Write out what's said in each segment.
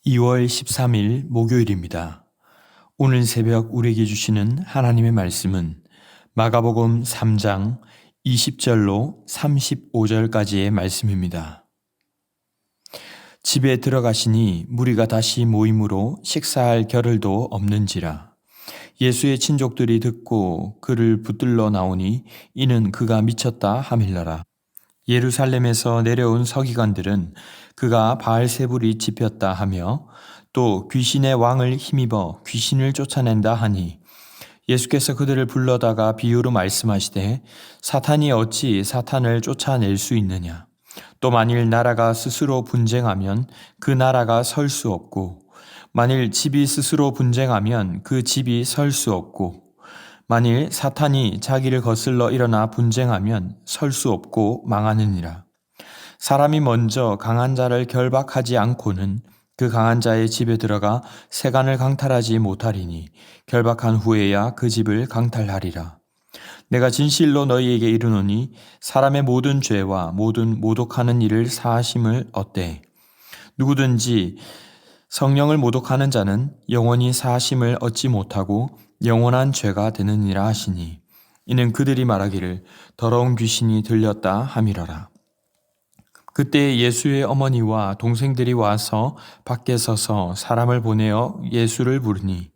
2월 13일 목요일입니다. 오늘 새벽 우리에게 주시는 하나님의 말씀은 마가복음 3장 20절로 35절까지의 말씀입니다. 집에 들어가시니 무리가 다시 모임으로 식사할 겨를도 없는지라. 예수의 친족들이 듣고 그를 붙들러 나오니 이는 그가 미쳤다 하밀러라. 예루살렘에서 내려온 서기관들은 그가 바알세불이 집혔다 하며 또 귀신의 왕을 힘입어 귀신을 쫓아낸다 하니 예수께서 그들을 불러다가 비유로 말씀하시되 사탄이 어찌 사탄을 쫓아낼 수 있느냐. 또 만일 나라가 스스로 분쟁하면 그 나라가 설 수 없고 만일 집이 스스로 분쟁하면 그 집이 설 수 없고 만일 사탄이 자기를 거슬러 일어나 분쟁하면 설 수 없고 망하느니라. 사람이 먼저 강한 자를 결박하지 않고는 그 강한 자의 집에 들어가 세간을 강탈하지 못하리니 결박한 후에야 그 집을 강탈하리라. 내가 진실로 너희에게 이르노니 사람의 모든 죄와 모든 모독하는 일을 사하심을 얻되 누구든지 성령을 모독하는 자는 영원히 사하심을 얻지 못하고 영원한 죄가 되느니라 하시니 이는 그들이 말하기를 더러운 귀신이 들렸다 함이러라. 그때 예수의 어머니와 동생들이 와서 밖에 서서 사람을 보내어 예수를 부르니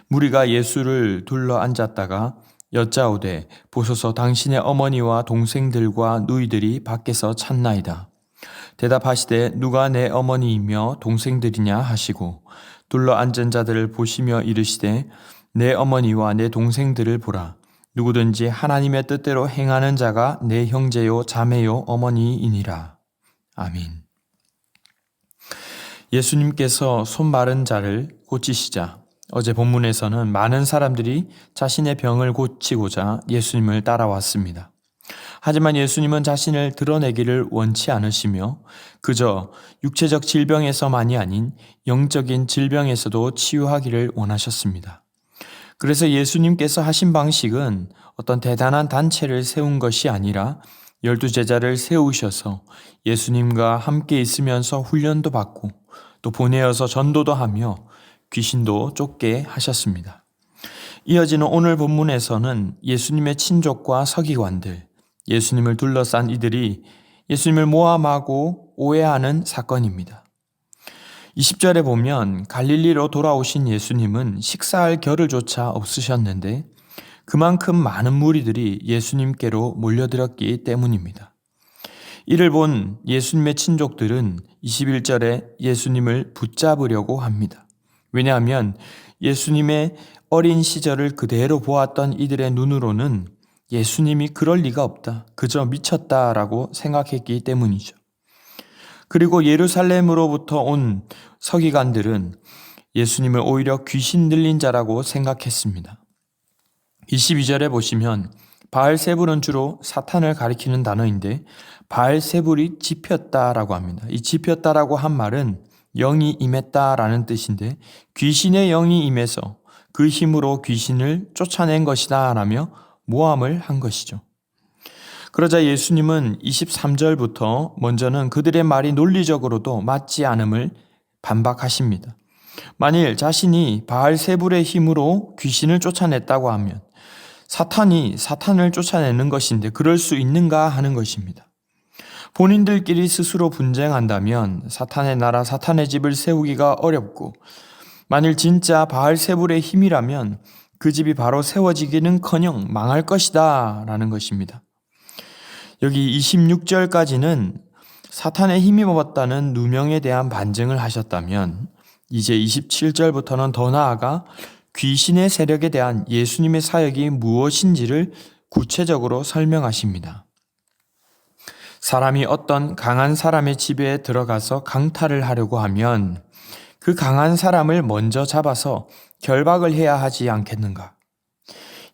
무리가 예수를 둘러 앉았다가 여짜오되 보소서 당신의 어머니와 동생들과 누이들이 밖에서 찾나이다. 대답하시되 누가 내 어머니이며 동생들이냐 하시고 둘러 앉은 자들을 보시며 이르시되 내 어머니와 내 동생들을 보라. 누구든지 하나님의 뜻대로 행하는 자가 내 형제요 자매요 어머니이니라. 아멘. 예수님께서 손 마른 자를 고치시자 어제 본문에서는 많은 사람들이 자신의 병을 고치고자 예수님을 따라왔습니다. 하지만 예수님은 자신을 드러내기를 원치 않으시며 그저 육체적 질병에서만이 아닌 영적인 질병에서도 치유하기를 원하셨습니다. 그래서 예수님께서 하신 방식은 어떤 대단한 단체를 세운 것이 아니라 12제자를 세우셔서 예수님과 함께 있으면서 훈련도 받고 또 보내어서 전도도 하며 귀신도 쫓게 하셨습니다. 이어지는 오늘 본문에서는 예수님의 친족과 서기관들, 예수님을 둘러싼 이들이 예수님을 모함하고 오해하는 사건입니다. 20절에 보면 갈릴리로 돌아오신 예수님은 식사할 겨를조차 없으셨는데 그만큼 많은 무리들이 예수님께로 몰려들었기 때문입니다. 이를 본 예수님의 친족들은 21절에 예수님을 붙잡으려고 합니다. 왜냐하면 예수님의 어린 시절을 그대로 보았던 이들의 눈으로는 예수님이 그럴 리가 없다, 그저 미쳤다라고 생각했기 때문이죠. 그리고 예루살렘으로부터 온 서기관들은 예수님을 오히려 귀신 들린 자라고 생각했습니다. 22절에 보시면 바알세불은 주로 사탄을 가리키는 단어인데 바알세불이 집혔다라고 합니다. 이 집혔다라고 한 말은 영이 임했다라는 뜻인데 귀신의 영이 임해서 그 힘으로 귀신을 쫓아낸 것이다 라며 모함을 한 것이죠. 그러자 예수님은 23절부터 먼저는 그들의 말이 논리적으로도 맞지 않음을 반박하십니다. 만일 자신이 바알세불의 힘으로 귀신을 쫓아냈다고 하면 사탄이 사탄을 쫓아내는 것인데 그럴 수 있는가 하는 것입니다. 본인들끼리 스스로 분쟁한다면 사탄의 나라 사탄의 집을 세우기가 어렵고 만일 진짜 바알세불의 힘이라면 그 집이 바로 세워지기는커녕 망할 것이다 라는 것입니다. 여기 26절까지는 사탄의 힘입었다는 누명에 대한 반증을 하셨다면 이제 27절부터는 더 나아가 귀신의 세력에 대한 예수님의 사역이 무엇인지를 구체적으로 설명하십니다. 사람이 어떤 강한 사람의 집에 들어가서 강탈을 하려고 하면 그 강한 사람을 먼저 잡아서 결박을 해야 하지 않겠는가?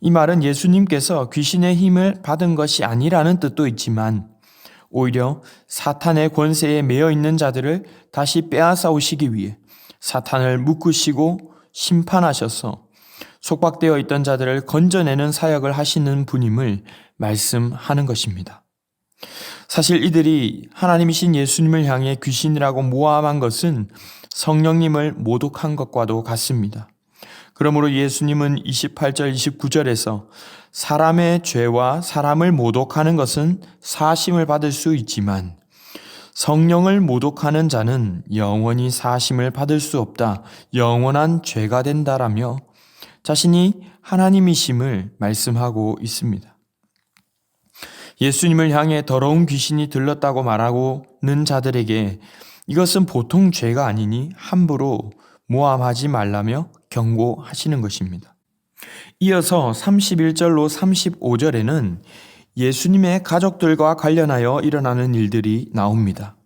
이 말은 예수님께서 귀신의 힘을 받은 것이 아니라는 뜻도 있지만 오히려 사탄의 권세에 매여 있는 자들을 다시 빼앗아 오시기 위해 사탄을 묶으시고 심판하셔서 속박되어 있던 자들을 건져내는 사역을 하시는 분임을 말씀하는 것입니다. 사실 이들이 하나님이신 예수님을 향해 귀신이라고 모함한 것은 성령님을 모독한 것과도 같습니다. 그러므로 예수님은 28절, 29절에서 사람의 죄와 사람을 모독하는 것은 사심을 받을 수 있지만 성령을 모독하는 자는 영원히 사심을 받을 수 없다, 영원한 죄가 된다라며 자신이 하나님이심을 말씀하고 있습니다. 예수님을 향해 더러운 귀신이 들렀다고 말하고는 자들에게 이것은 보통 죄가 아니니 함부로 모함하지 말라며 경고하시는 것입니다. 이어서 31절로 35절에는 예수님의 가족들과 관련하여 일어나는 일들이 나옵니다.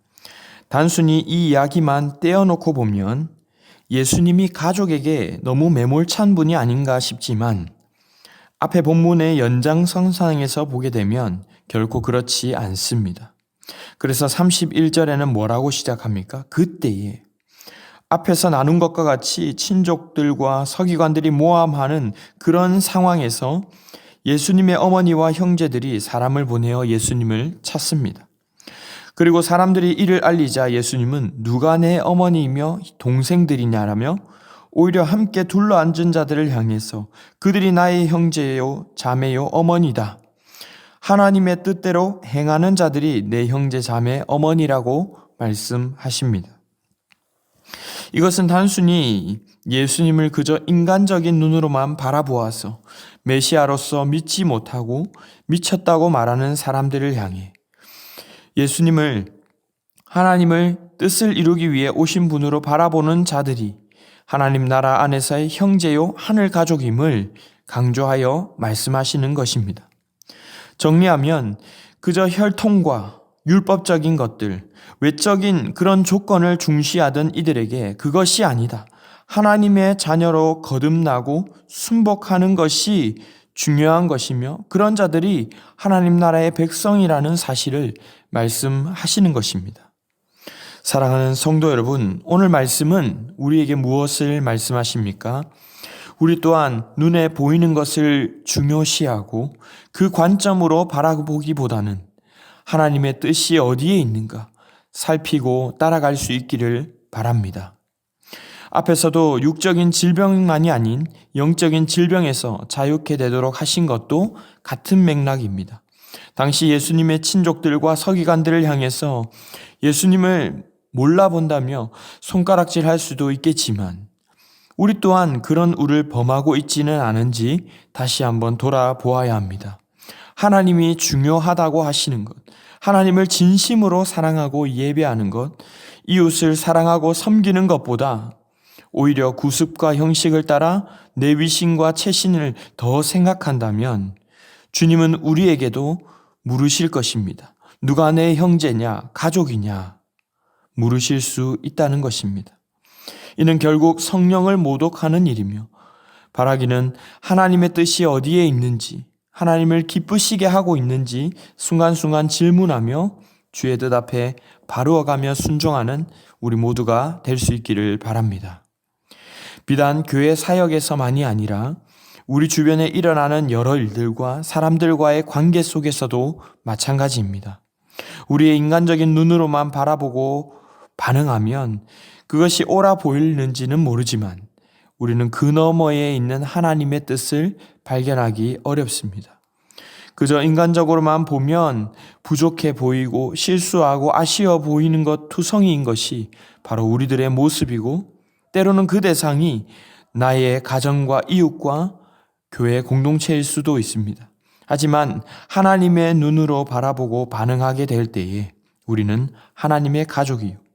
단순히 이 이야기만 떼어놓고 보면 예수님이 가족에게 너무 매몰찬 분이 아닌가 싶지만 앞에 본문의 연장선상에서 보게 되면 결코 그렇지 않습니다. 그래서 31절에는 뭐라고 시작합니까? 그때에 앞에서 나눈 것과 같이 친족들과 서기관들이 모함하는 그런 상황에서 예수님의 어머니와 형제들이 사람을 보내어 예수님을 찾습니다. 그리고 사람들이 이를 알리자 예수님은 누가 내 어머니이며 동생들이냐라며 오히려 함께 둘러앉은 자들을 향해서 그들이 나의 형제요 자매요 어머니다. 하나님의 뜻대로 행하는 자들이 내 형제 자매 어머니라고 말씀하십니다. 이것은 단순히 예수님을 그저 인간적인 눈으로만 바라보아서 메시아로서 믿지 못하고 미쳤다고 말하는 사람들을 향해 예수님을 하나님을 뜻을 이루기 위해 오신 분으로 바라보는 자들이 하나님 나라 안에서의 형제요 하늘 가족임을 강조하여 말씀하시는 것입니다. 정리하면 그저 혈통과 율법적인 것들, 외적인 그런 조건을 중시하던 이들에게 그것이 아니다. 하나님의 자녀로 거듭나고 순복하는 것이 중요한 것이며 그런 자들이 하나님 나라의 백성이라는 사실을 말씀하시는 것입니다. 사랑하는 성도 여러분, 오늘 말씀은 우리에게 무엇을 말씀하십니까? 우리 또한 눈에 보이는 것을 중요시하고 그 관점으로 바라보기보다는 하나님의 뜻이 어디에 있는가 살피고 따라갈 수 있기를 바랍니다. 앞에서도 육적인 질병만이 아닌 영적인 질병에서 자유케 되도록 하신 것도 같은 맥락입니다. 당시 예수님의 친족들과 서기관들을 향해서 예수님을 몰라본다며 손가락질할 수도 있겠지만 우리 또한 그런 우를 범하고 있지는 않은지 다시 한번 돌아보아야 합니다. 하나님이 중요하다고 하시는 것, 하나님을 진심으로 사랑하고 예배하는 것, 이웃을 사랑하고 섬기는 것보다 오히려 구습과 형식을 따라 내 위신과 체신을 더 생각한다면 주님은 우리에게도 물으실 것입니다. 누가 내 형제냐, 가족이냐 물으실 수 있다는 것입니다. 이는 결국 성령을 모독하는 일이며 바라기는 하나님의 뜻이 어디에 있는지, 하나님을 기쁘시게 하고 있는지 순간순간 질문하며 주의 뜻 앞에 바루어가며 순종하는 우리 모두가 될 수 있기를 바랍니다. 비단 교회 사역에서만이 아니라 우리 주변에 일어나는 여러 일들과 사람들과의 관계 속에서도 마찬가지입니다. 우리의 인간적인 눈으로만 바라보고 반응하면 그것이 옳아 보이는지는 모르지만 우리는 그 너머에 있는 하나님의 뜻을 발견하기 어렵습니다. 그저 인간적으로만 보면 부족해 보이고 실수하고 아쉬워 보이는 것 투성이인 것이 바로 우리들의 모습이고 때로는 그 대상이 나의 가정과 이웃과 교회 공동체일 수도 있습니다. 하지만 하나님의 눈으로 바라보고 반응하게 될 때에 우리는 하나님의 가족이요.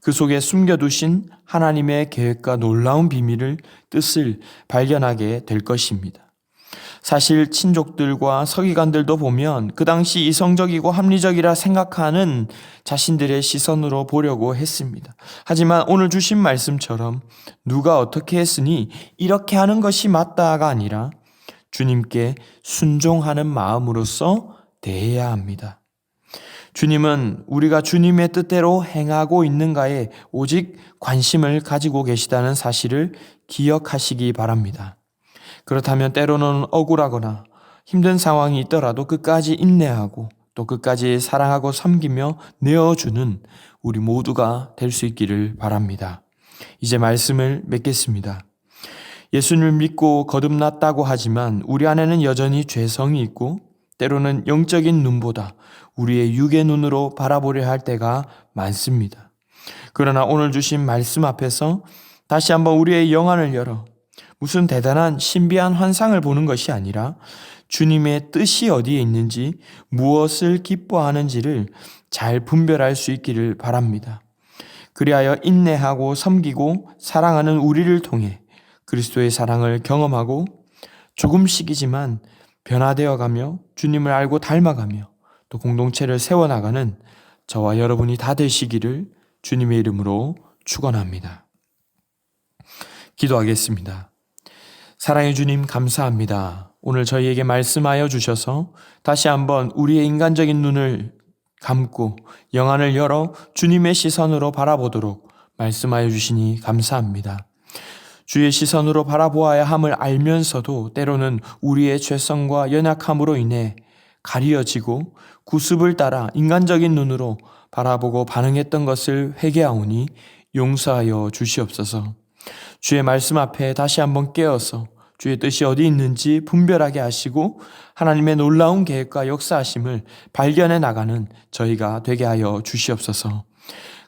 그 속에 숨겨두신 하나님의 계획과 놀라운 비밀을, 뜻을 발견하게 될 것입니다. 사실 친족들과 서기관들도 보면 그 당시 이성적이고 합리적이라 생각하는 자신들의 시선으로 보려고 했습니다. 하지만 오늘 주신 말씀처럼 누가 어떻게 했으니 이렇게 하는 것이 맞다가 아니라 주님께 순종하는 마음으로서 대해야 합니다. 주님은 우리가 주님의 뜻대로 행하고 있는가에 오직 관심을 가지고 계시다는 사실을 기억하시기 바랍니다. 그렇다면 때로는 억울하거나 힘든 상황이 있더라도 끝까지 인내하고 또 끝까지 사랑하고 섬기며 내어주는 우리 모두가 될 수 있기를 바랍니다. 이제 말씀을 맺겠습니다. 예수님을 믿고 거듭났다고 하지만 우리 안에는 여전히 죄성이 있고 때로는 영적인 눈보다 우리의 육의 눈으로 바라보려 할 때가 많습니다. 그러나 오늘 주신 말씀 앞에서 다시 한번 우리의 영안을 열어 무슨 대단한 신비한 환상을 보는 것이 아니라 주님의 뜻이 어디에 있는지 무엇을 기뻐하는지를 잘 분별할 수 있기를 바랍니다. 그리하여 인내하고 섬기고 사랑하는 우리를 통해 그리스도의 사랑을 경험하고 조금씩이지만 변화되어가며 주님을 알고 닮아가며 또 공동체를 세워나가는 저와 여러분이 다 되시기를 주님의 이름으로 축원합니다. 기도하겠습니다. 사랑의 주님 감사합니다. 오늘 저희에게 말씀하여 주셔서 다시 한번 우리의 인간적인 눈을 감고 영안을 열어 주님의 시선으로 바라보도록 말씀하여 주시니 감사합니다. 주의 시선으로 바라보아야 함을 알면서도 때로는 우리의 죄성과 연약함으로 인해 가리어지고 구습을 따라 인간적인 눈으로 바라보고 반응했던 것을 회개하오니 용서하여 주시옵소서. 주의 말씀 앞에 다시 한번 깨어서 주의 뜻이 어디 있는지 분별하게 하시고 하나님의 놀라운 계획과 역사하심을 발견해 나가는 저희가 되게 하여 주시옵소서.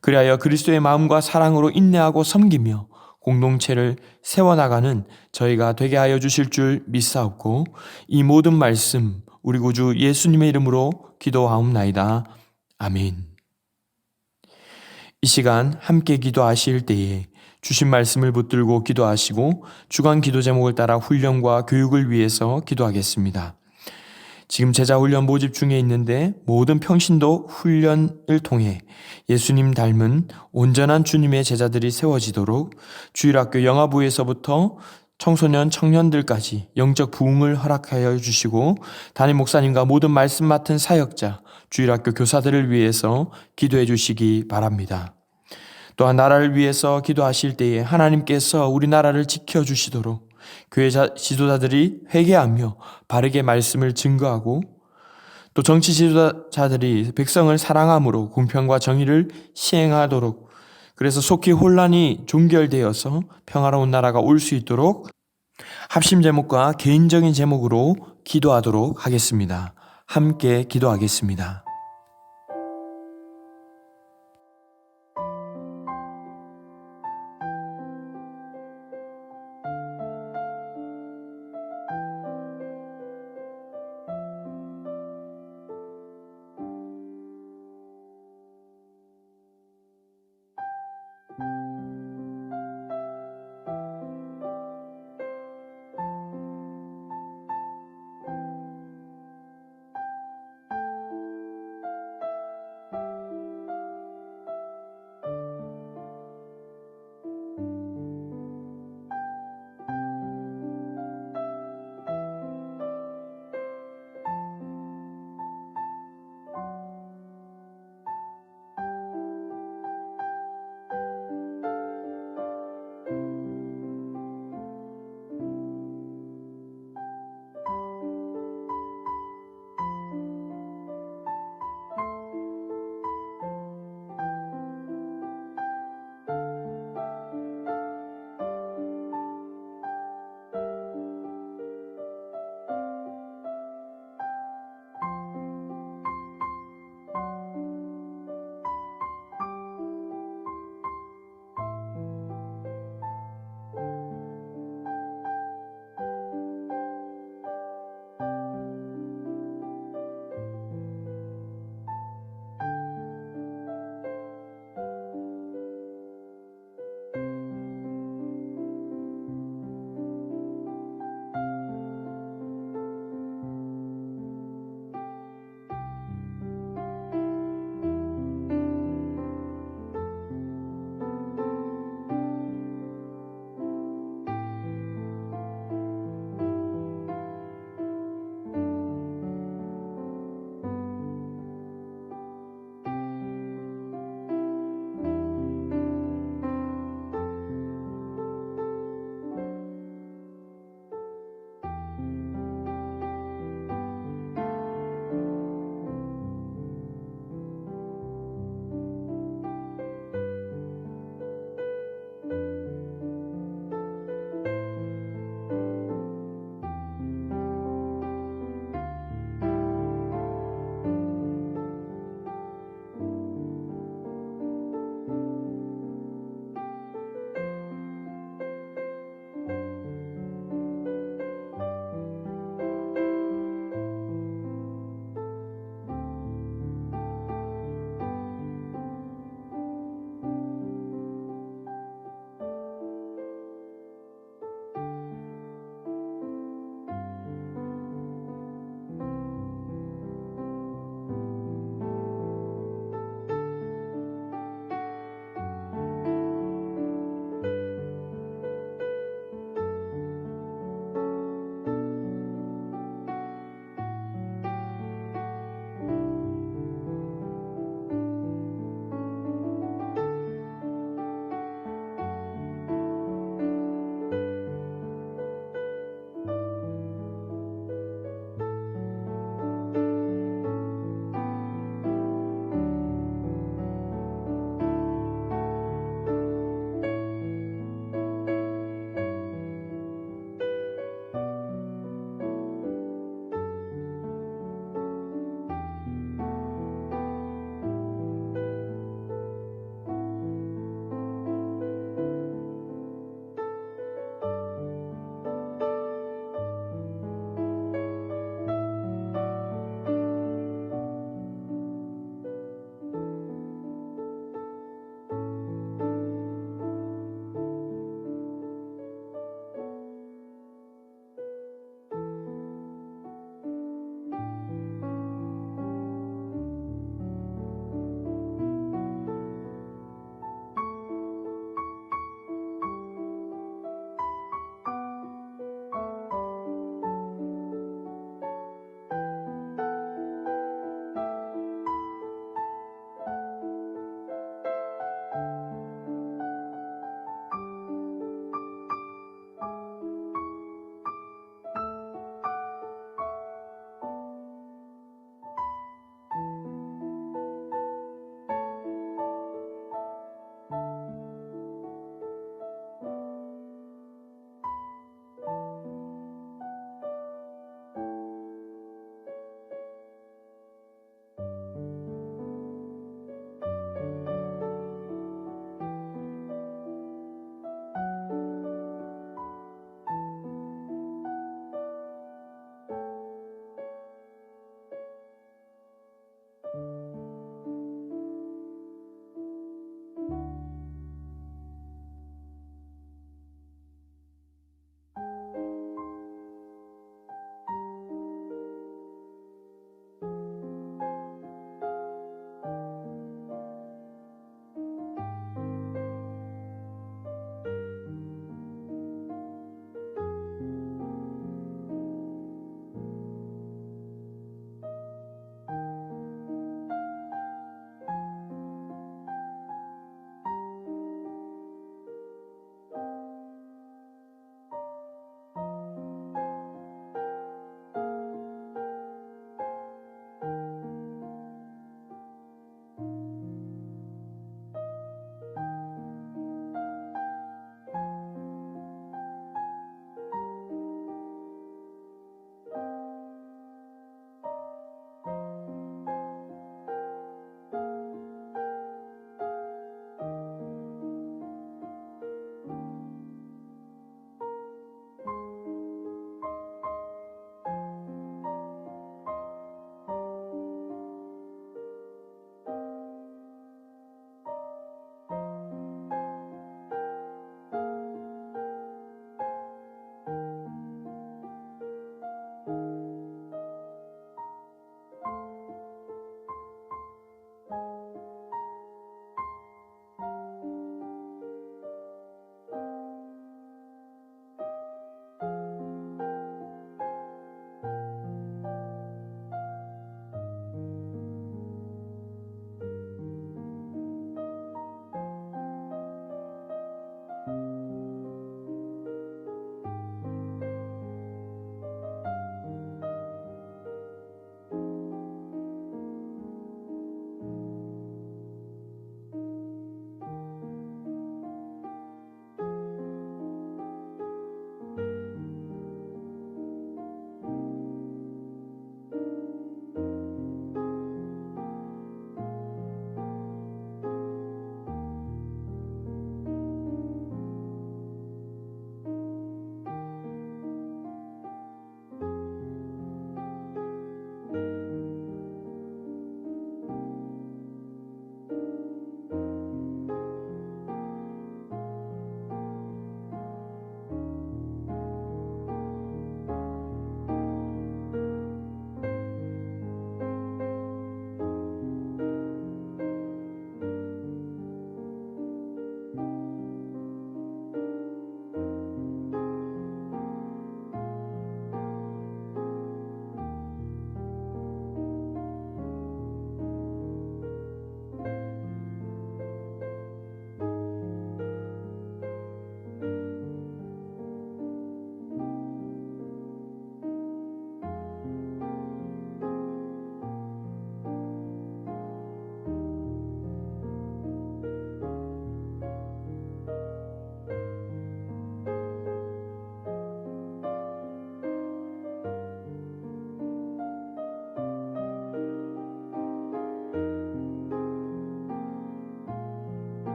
그리하여 그리스도의 마음과 사랑으로 인내하고 섬기며 공동체를 세워나가는 저희가 되게 하여 주실 줄 믿사옵고 이 모든 말씀 우리 구주 예수님의 이름으로 기도하옵나이다. 아멘. 이 시간 함께 기도하실 때에 주신 말씀을 붙들고 기도하시고 주간 기도 제목을 따라 훈련과 교육을 위해서 기도하겠습니다. 지금 제자훈련 모집 중에 있는데 모든 평신도 훈련을 통해 예수님 닮은 온전한 주님의 제자들이 세워지도록 주일학교 영아부에서부터 청소년, 청년들까지 영적 부흥을 허락하여 주시고 담임 목사님과 모든 말씀 맡은 사역자, 주일학교 교사들을 위해서 기도해 주시기 바랍니다. 또한 나라를 위해서 기도하실 때에 하나님께서 우리나라를 지켜주시도록 교회 지도자들이 회개하며 바르게 말씀을 증거하고 또 정치 지도자들이 백성을 사랑함으로 공평과 정의를 시행하도록 그래서 속히 혼란이 종결되어서 평화로운 나라가 올 수 있도록 합심 제목과 개인적인 제목으로 기도하도록 하겠습니다. 함께 기도하겠습니다.